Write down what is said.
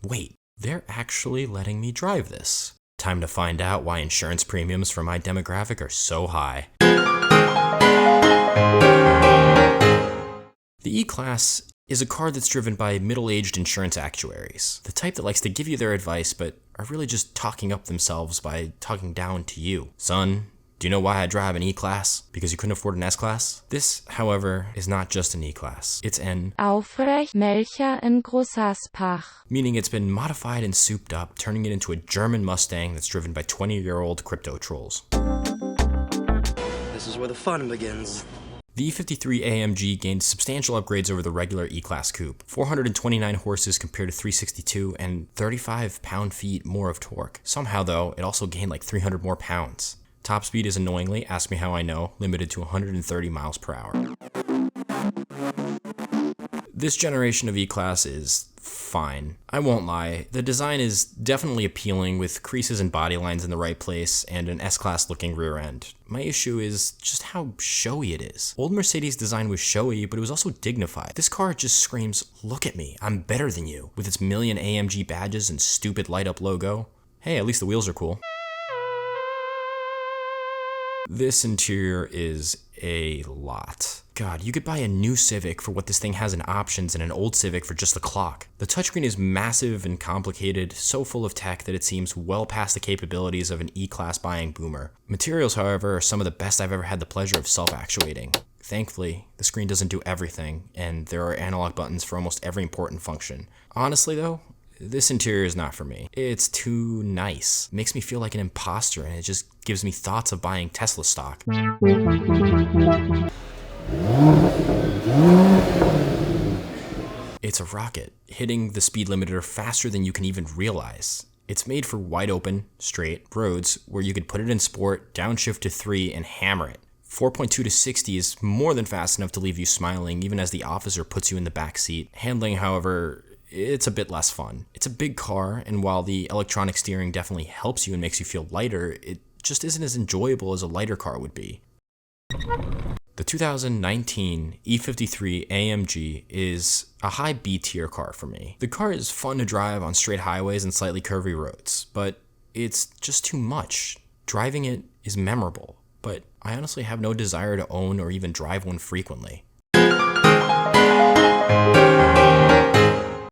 Wait, they're actually letting me drive this. Time to find out why insurance premiums for my demographic are so high. The E-Class is a car that's driven by middle-aged insurance actuaries, the type that likes to give you their advice but are really just talking up themselves by talking down to you. Son, do you know why I drive an E-Class? Because you couldn't afford an S-Class? This, however, is not just an E-Class. It's an Aufrecht, Melcher and Großaspach. Meaning it's been modified and souped up, turning it into a German Mustang that's driven by 20-year-old crypto trolls. This is where the fun begins. The E53 AMG gained substantial upgrades over the regular E-Class coupe. 429 horses compared to 362 and 35 pound-feet more of torque. Somehow though, it also gained like 300 more pounds. Top speed is annoyingly, ask me how I know, limited to 130 miles per hour. This generation of E-Class is fine. I won't lie, the design is definitely appealing with creases and body lines in the right place and an S-Class looking rear end. My issue is just how showy it is. Old Mercedes design was showy, but it was also dignified. This car just screams, look at me, I'm better than you, with its million AMG badges and stupid light up logo. Hey, at least the wheels are cool. This interior is a lot. God, you could buy a new Civic for what this thing has in options and an old Civic for just the clock. The touchscreen is massive and complicated, so full of tech that it seems well past the capabilities of an E-Class buying boomer. Materials, however, are some of the best I've ever had the pleasure of self-actuating. Thankfully, the screen doesn't do everything, and there are analog buttons for almost every important function. Honestly though, this interior is not for me. It's too nice. It makes me feel like an imposter, and it just gives me thoughts of buying Tesla stock. It's a rocket, hitting the speed limiter faster than you can even realize. It's made for wide open, straight roads where you could put it in sport, downshift to 3, and hammer it. 4.2 to 60 is more than fast enough to leave you smiling even as the officer puts you in the back seat. Handling, however, it's a bit less fun. It's a big car, and while the electronic steering definitely helps you and makes you feel lighter, it just isn't as enjoyable as a lighter car would be. The 2019 E53 AMG is a high B-tier car for me. The car is fun to drive on straight highways and slightly curvy roads, but it's just too much. Driving it is memorable, but I honestly have no desire to own or even drive one frequently.